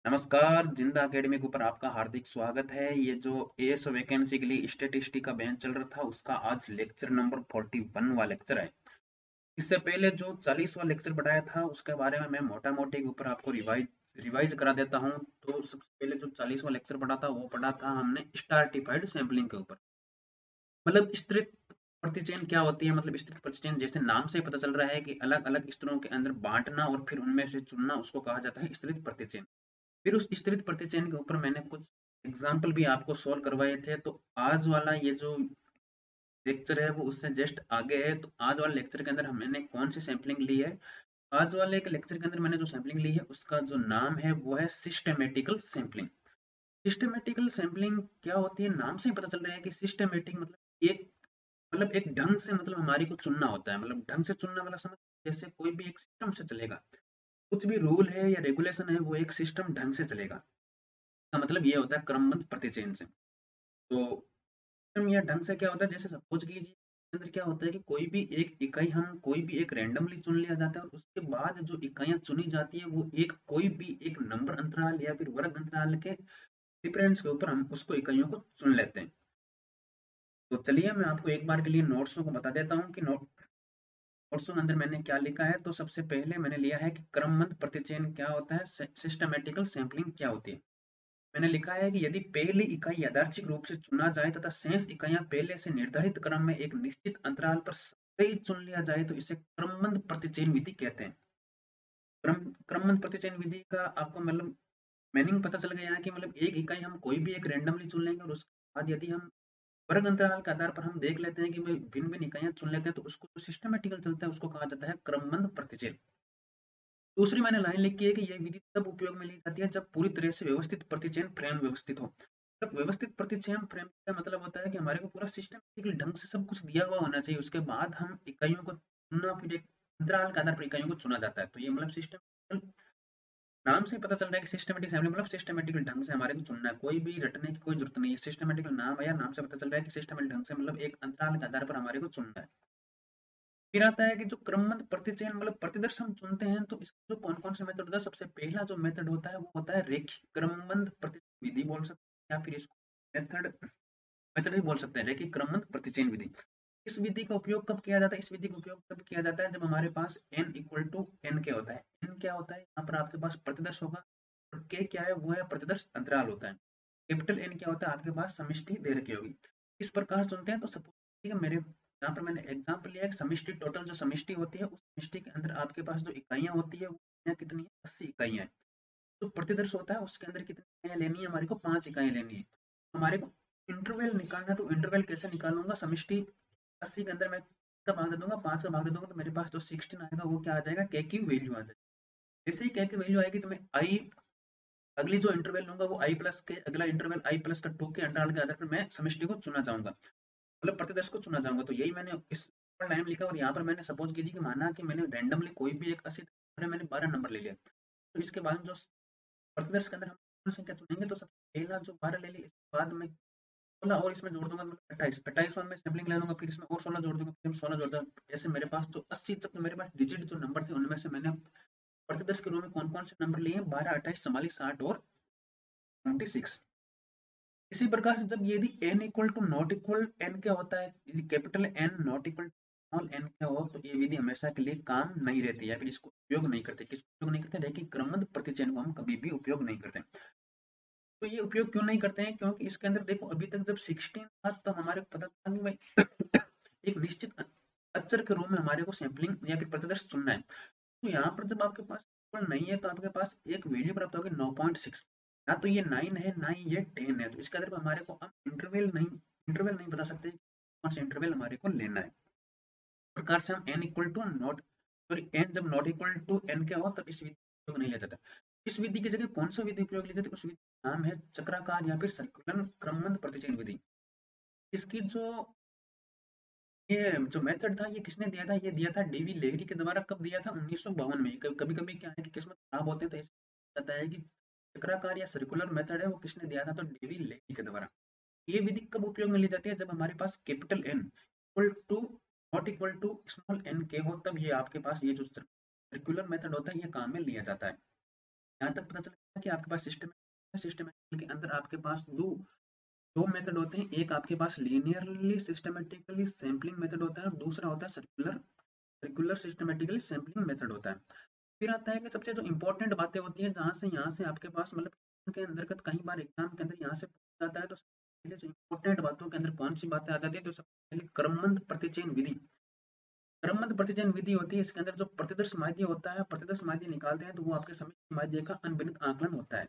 नमस्कार, जिंदा एकेडमी के ऊपर आपका हार्दिक स्वागत है। ये जो एएस वैकेंसी के लिए स्टैटिस्टिक्स का बैच चल रहा था, उसका आज लेक्चर नंबर 41वां लेक्चर है। इससे पहले जो 40वां लेक्चर पढ़ाया था, उसके बारे में मैं मोटा-मोटी के ऊपर आपको रिवाइज रिवाइज करा देता हूँ। तो सबसे पहले जो 40वां लेक्चर पढ़ा था, वो पढ़ा था हमने स्ट्रैटिफाइड सैंपलिंग के ऊपर। मतलब स्तरित प्रतिचयन क्या होती है? मतलब स्तरित प्रतिचयन जैसे नाम से ही पता चल रहा है कि अलग-अलग स्तरों के अंदर बाँटना और फिर उनमें से चुनना, उसको कहा जाता है स्तरित प्रतिचयन। फिर उस स्तरित प्रतिचयन के ऊपर मैंने कुछ एग्जाम्पल भी आपको सॉल्व करवाए थे। तो आज वाला ये जो लेक्चर है वो उससे जस्ट आगे है। तो आज वाले लेक्चर के अंदर हमने कौन सी सैम्पलिंग ली है? आज वाले एक लेक्चर के अंदर मैंने जो सैम्पलिंग ली है उसका जो नाम है वो है सिस्टेमेटिकल सैम्पलिंग। सिस्टेमेटिकल सैम्पलिंग क्या होती है? नाम से ही पता चल रहा है कि सिस्टेमेटिक मतलब एक ढंग से, मतलब हमारी को चुनना होता है। मतलब ढंग से चुनना वाला समझ, जैसे कोई भी एक सिस्टम से चलेगा। कुछ भी रूल है या रेगुलेशन है वो एक सिस्टम ढंग से चलेगा। का मतलब ये होता है क्रमबद्ध प्रतिचयन से। तो क्रम या ढंग से क्या होता है, जैसे सपोज कीजिए इसके अंदर क्या होता है कि कोई भी एक इकाई, हम कोई भी एक रैंडमली चुन लिया जाता है और उसके बाद जो इकाइयां चुनी जाती है वो एक कोई भी एक नंबर अंतराल या फिर वर्ग अंतराल के डिफरेंस के ऊपर हम उसको इकाइयों को चुन लेते हैं। तो चलिए मैं आपको एक बार के लिए नोट्सों को बता देता हूँ कि नोट्सों के अंदर मैंने क्या लिखा है। तो सबसे पहले मैंने लिया है कि क्रमबद्ध प्रतिचयन क्या होता है, सिस्टमेटिकल सैंपलिंग क्या होती है। मैंने लिखा है कि यदि पहली इकाई यादृच्छिक रूप से चुना जाए तथा शेष इकाइयां पहले से निर्धारित क्रम में एक निश्चित अंतराल पर सही चुन लिया जाए तो इसे क्रमबद्ध प्रतिचयन विधि कहते हैं। क्रमबद्ध प्रतिचयन विधि का आपको मतलब मीनिंग पता चल गया है कि मतलब एक इकाई हम कोई भी एक रैंडमली चुन लेंगे और उसके बाद यदि हम वर्ग अंतराल के आधार पर हम देख लेते हैं कि भाई भिन्न भिन्न इकाइयां चुन लेते हैं, तो उसको जो सिस्टमेटिकल चलता है उसको कहा जाता है क्रमबद्ध प्रतिचयन। दूसरी मैंने लाइन लिखी है कि यह विधि तब उपयोग में ली जाती है जब पूरी तरह से व्यवस्थित प्रतिचयन फ्रेम व्यवस्थित हो। जब व्यवस्थित प्रतिचयन फ्रेम का मतलब होता है कि हमारे को पूरा सिस्टमेटिकली ढंग से सब कुछ दिया हुआ होना चाहिए, उसके बाद हम इकाइयों को चुनना, फिर एक अंतराल के आधार पर इकाइयों को चुना जाता है। तो ये मतलब सिस्टम नाम से पता चल रहा है कि सिस्टमेटिक फैमिली मतलब सिस्टमेटिकल ढंग से हमारे को चुनना है, कोई भी रटने की कोई जरूरत नहीं है। सिस्टमेटिकल नाम है या नाम से पता चल रहा है कि सिस्टमेटिक ढंग से मतलब एक अंतराल के आधार पर हमारे को चुनना है। फिर आता है कि जो क्रमबद्ध प्रतिचयन मतलब प्रतिदर्श हम चुनते हैं, तो इसके जो कौन कौन से मेथड होता है, सबसे पहला जो मेथड होता है वो होता है रेखीय क्रमबद्ध प्रतिचयन विधि बोल सकते हैं, या फिर इसको मेथड मेथड भी बोल सकते हैं, रेखीय क्रमबद्ध प्रतिचयन विधि। इस विधि का उपयोग कब किया जाता है? इस विधि का उपयोग तब किया जाता है जब हमारे पास n इक्वल टू n क्या होता है। n क्या होता है, यहाँ पर आपके पास प्रतिदर्श होगा, और k क्या है, वो है प्रतिदर्श अंतराल होता है। कैपिटल N क्या होता है, आपके पास समष्टि दे रखी होगी। इस प्रकार चुनते हैं। तो सपोज ठीक है, मेरे यहाँ पर मैंने एग्जाम्पल लिया है, समष्टि टोटल जो समष्टि होती है, उस समष्टि के अंदर आपके पास जो इकाइयाँ होती है वो कितनी है, 80 इकाइयाँ है। जो प्रतिदर्श होता है उसके अंदर कितनी इकाइयाँ लेनी है, हमारे को 5 इकाइयाँ लेनी है। हमारे को इंटरवल निकालना है, तो इंटरवल कैसे निकालूंगा, समष्टि 80 के अंदर मैं का भाग दे दूंगा, 5 का भाग दे दूंगा, तो मेरे पास जो 16 आएगा वो क्या आ जाएगा, के की वैल्यू आ जाएगी। जैसे ही के की वैल्यू आएगी तो मैं आई अगली जो इंटरवल लूंगा वो आई प्लस के, अगला इंटरवल आई प्लस का 2 के अंतराल के आधार पर मैं समष्टि को चुना चाहूंगा, मतलब प्रतिदर्श को चुना चाहूंगा। तो यही मैंने इस लाइन लिखा। और यहाँ पर मैंने सपोज कीजिए कि माना कि मैंने रैंडमली कोई भी एक 80 मैंने 12 नंबर ले लिया। तो इसके बाद जो प्रतिदर्श के अंदर हम पूर्ण संख्या चुनेंगे, तो सबसे पहला जो 12 ले ली, इसके बाद में 16 और इसमें जोड़ दूंगा, मतलब 28 28 में सैंपलिंग ले लूंगा, फिर इसमें और 16 जोड़ दूंगा, फिर 16 जोड़ दूंगा। ऐसे मेरे पास जो 80 तक मेरे पास डिजिट जो नंबर थे, उनमें से मैंने प्रतिदर्श के रूप में कौन कौन से नंबर लिए हैं, 12 28 44 60 और 26। इसी प्रकार से जब यदि n equal to not equal n क्या होता है, यदि capital N not equal to small n क्या हो, तो ये विधि हमेशा के लिए काम नहीं रहती है, फिर इसको उपयोग नहीं करते। किसको उपयोग नहीं करते, देखिए क्रमबद्ध प्रतिचयन को हम कभी भी उपयोग नहीं करते। तो ये उपयोग क्यों नहीं करते हैं, क्योंकि इसके अंदर देखो अभी तक जब 16 था तो हमारे को पता था कि भाई एक निश्चित अक्षर के रूप में हमारे को सैंपलिंग या फिर प्रतिदर्श चुनना है। तो यहाँ पर जब आपके पास नहीं है तो आपके पास एक वैल्यू प्राप्त होगी 9.6। या तो ये 9 है ना ही ये 10 है, तो इसके आधार पर हमारे को अब इंटरवल नहीं बता सकते कौन सा इंटरवल हमारे को लेना है। इस प्रकार से हम n equal to not sorry n जब नॉट इक्वल टू n क्या हो तब इस विधि का उपयोग नहीं लिया जाता। इस विधि की जगह कौन सा विधि उपयोग ली जाती है, उस विधि का नाम है चक्राकार या फिर सर्कुलर क्रमबद्ध प्रतिचयन विधि। इसकी जो ये जो मेथड था ये किसने दिया था, ये दिया था डीवी लेगरी के द्वारा। कब दिया था, 1952 में। कभी कभी क्या है कि किस्मत खराब होते हैं तो ऐसा होता है कि चक्राकार या सर्कुलर मेथड है वो किसने दिया था, तो डीवी लेगरी के द्वारा। ये विधि कब उपयोग में ली जाती है, जब हमारे पास capital N equal to not equal to small n के हो, तब ये आपके पास ये जो सर्कुलर मेथड होता है ये काम में लिया जाता है। यहाँ तक पता चला कि आपके पास सिस्टमेटिकल के अंदर आपके पास दो दो मेथड होते हैं। एक आपके पास लीनियरली सिस्टमेटिकली सैम्पलिंग मेथड होता है और दूसरा होता है circular circular systematically sampling method होता है। फिर आता है कि सबसे जो इंपॉर्टेंट बातें होती है जहाँ से यहाँ से आपके पास मतलब के अंतर्गत कई बार एग्जाम के अंदर यहाँ से पूछा जाता है, तो सबसे पहले जो इंपॉर्टेंट बातों के अंदर कौन सी बातें आ जाती है, तो सबसे पहले क्रमबद्ध प्रतिचयन विधि। क्रमबद्ध प्रतिचयन विधि होती है, इसके अंदर जो प्रतिदर्श माध्य होता है, प्रतिदर्श माध्य निकालते हैं तो वो आपके समय माध्य का अनभिन्नत आकलन होता है।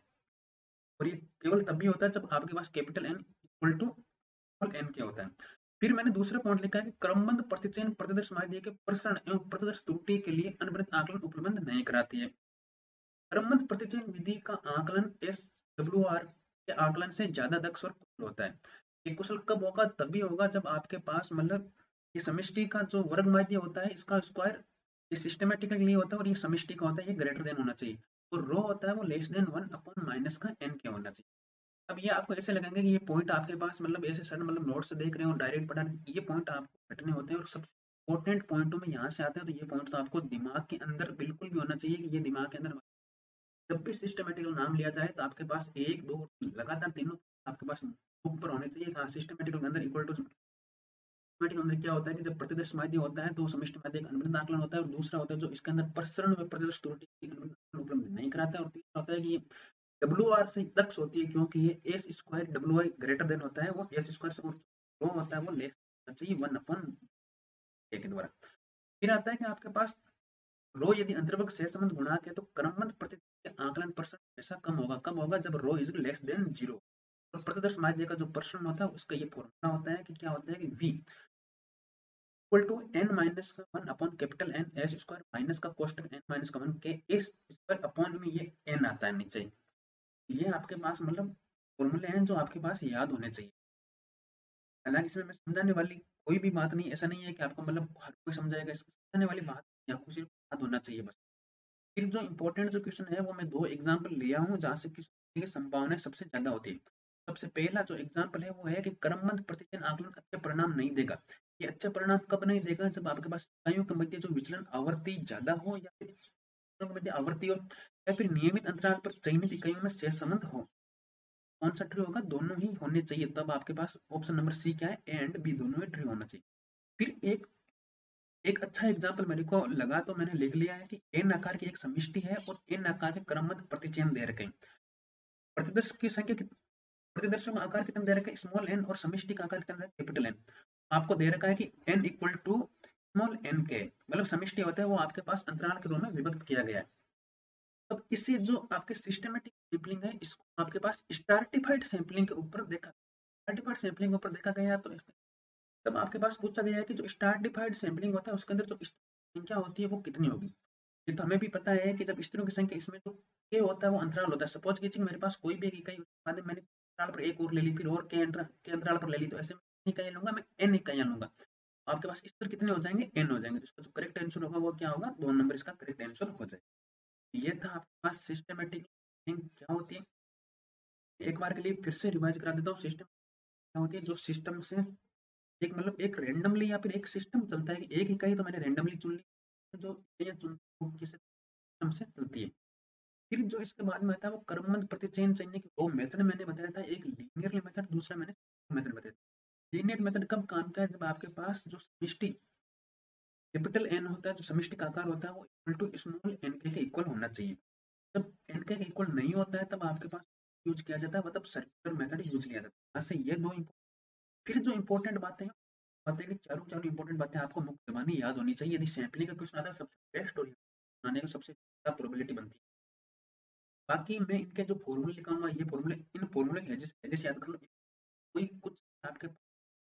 और ये केवल तभी होता है जब आपके पास capital N equal to n के होता है। फिर मैंने दूसरा पॉइंट लिखा है कि क्रमबद्ध प्रतिचयन प्रतिदर्श माध्य के प्रसरण एवं प्रतिदर्श त्रुटि के लिए अनभिन्नत आकलन उपलब्ध नहीं कराती है। क्रमबद्ध प्रतिचयन विधि का आकलन SWR के आकलन से ज्यादा दक्ष और कुशल होता है। ये कुशल कब होगा? तभी होगा जब आपके पास मतलब ये समष्टि का जो वर्ग माध्य होता है इसका स्क्वायर ये सिस्टमेटिक के लिए होता है और ये समष्टि का होता है, ये ग्रेटर देन होना चाहिए। और रो होता है वो लेस देन 1 माइनस का n के होना चाहिए। अब ये आपको ऐसे लगेंगे कि ये पॉइंट आपके पास मतलब ऐसे सर मतलब नोट से देख रहे हो डायरेक्ट पढ़ा रहे, ये पॉइंट आपको घटने होते हैं और सबसे इंपॉर्टेंट पॉइंटों में यहाँ से आते हैं। तो ये पॉइंट तो आपको दिमाग के अंदर बिल्कुल भी होना चाहिए कि ये दिमाग के अंदर जब भी सिस्टमेटिकल नाम लिया जाए तो आपके पास एक दो लगातार तीनों आपके पास बुक पर होने चाहिए। हाँ, सिस्टमेटिकल के अंदर इक्वल टू सिस्टमेटिकल अंदर क्या होता है कि जब प्रतिदर्श माध्य होता है तो समष्टि माध्य एक अनभिन्नत आकलन होता है और दूसरा होता है जो इसके अंदर प्रसरण में प्रतिदर्श त्रुटि उपलब्ध नहीं कराता है और तीसरा होता है कि WR से दक्ष होती है क्योंकि ये S square WI greater than होता है, वो एच स्क्वायर से रो होता है वो लेस होना चाहिए 1 के द्वारा। फिर आता है कि आपके पास रो यदि अंतर्वर्ग सहसंबंध गुणांक है तो क्रमबद्ध प्रतिदर्श के आकलन प्रसरण हमेशा कम होगा। कब होगा? जब रो इज लेस देन 0। और प्रतिदर्श माध्य का जो प्रसरण होता है उसका ये फॉर्मूला होता है कि क्या होता है कि V equal to n minus का 1 upon capital N S square minus का कोष्टक n माइनस का 1 के S स्क्वायर अपॉन में ये n आता है नीचे। ये आपके पास मतलब फॉर्मूले हैं जो आपके पास याद होने चाहिए। हालांकि इसमें मैं समझाने वाली कोई भी बात नहीं, ऐसा नहीं है कि आपको मतलब हर कोई समझाएगा, समझाने वाली बात आपको सिर्फ याद होना चाहिए बस। फिर जो इम्पोर्टेंट जो क्वेश्चन है वो मैं दो एग्जाम्पल लिया हूँ जहाँ से क्वेश्चन की संभावना सबसे ज्यादा होती है। सबसे पहला जो एग्जाम्पल है वो है कि क्रमबद्ध प्रतिचयन आकलन अच्छे परिणाम नहीं देगा। ये अच्छे परिणाम कब नहीं देगा? जब आपके पास इकाइयों के मध्य जो विचलन आवृत्ति ज्यादा हो या फिर इकाइयों के मध्य आवृत्ति हो या फिर नियमित अंतराल पर चयनित इकाइयों में सहसंबंध हो। कौन सा ट्रू होगा? दोनों ही होने चाहिए। तब आपके पास ऑप्शन नंबर सी क्या है? ए एंड बी दोनों ही ट्रू होना चाहिए। फिर एक एक अच्छा एग्जाम्पल मेरे को लगा तो मैंने लिख लिया है कि n आकार की एक समष्टि है और n आकार के क्रमबद्ध प्रतिचयन दे रखे हैं। प्रतिदर्श की संख्या प्रतिदर्शों का आकार कितना दे रखा है? स्मॉल n और समष्टि का आकार कितना है? Capital N। आपको दे रखा है कि n equal to small n के मतलब समष्टि होता है वो आपके पास अंतराल के रूप में विभक्त किया गया है। अब इससे जो आपके सिस्टमेटिक सैंपलिंग है इसको आपके पास स्ट्रैटिफाइड सैंपलिंग के ऊपर देखा स्ट्रैटिफाइड सैंपलिंग के ऊपर देखा गया। तो तब आपके पास पूछा गया है कि जो स्ट्रैटिफाइड सैंपलिंग होता है उसके अंदर जो संख्या होती है वो कितनी होगी। ये तो हमें भी पता है कि जब स्त्रियों की संख्या इसमें जो के होता है वो अंतराल होता है। सपोज कीजिए मेरे पास कोई भी एक इकाई बाद में मैंने अंतराल पर एक और ले ली फिर और के अंतराल पर ले ली, तो ऐसे में इकाइयां लूंगा मैं n इकाइयां लूंगा। आपके पास स्तर कितने हो जाएंगे? n हो जाएंगे। तो इसका जो करेक्ट आंसर होगा वो क्या होगा? 2 नंबर इसका करेक्ट आंसर हो जाएगा। ये था आपके पास सिस्टमेटिक क्या होती है। एक बार के लिए फिर से रिवाइज करा देता हूँ। सिस्टम क्या होती है? जो सिस्टम से एक मतलब एक रैंडमली या फिर एक सिस्टम चलता है कि एक इकाई तो मैंने रैंडमली चुन ली जो इकाइयां सिस्टम से चलती है। फिर जो इसके बाद में आता है वो क्रमबद्ध प्रतिचयन चयन की दो मेथड मैंने बताया था, एक लीनियर मेथड दूसरा मैंने मेथड बताया था। लीनियर मेथड कब काम का है? जब आपके पास जो समष्टि कैपिटल एन होता है जो समष्टि का आकार होता है वो इक्वल टू स्मॉल एन के इक्वल होना चाहिए। जब एन के इक्वल नहीं होता है तब आपके पास यूज किया जाता है मतलब सर्कुलर मेथड यूज किया जाता है। ऐसे ये दो फिर जो इंपॉर्टेंट बातें कि चारों चारों इंपॉर्टेंट बातें आपको मुख्य जबानी याद होनी चाहिए। यदि सैंपलिंग का क्वेश्चन आता है सबसे बेस्ट और आने का सबसे ज्यादा प्रोबेबिलिटी बनती है। बाकी मैं इनके जो फॉर्मूले लिखाऊंगा ये फॉर्मूले इन फॉर्मूले के एजेस याद कर लो। कोई कुछ आपके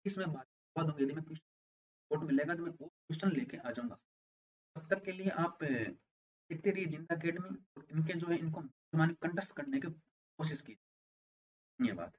इसमें बात बता दूंगी, यदि मैं क्वेश्चन मिलेगा तो मैं वो क्वेश्चन लेके आ जाऊंगा। तब तक के लिए आप देखते रहिए जिंदा अकेडमी और इनके जो है इनको कंटेस्ट करने की कोशिश कीजिए। धन्यवाद।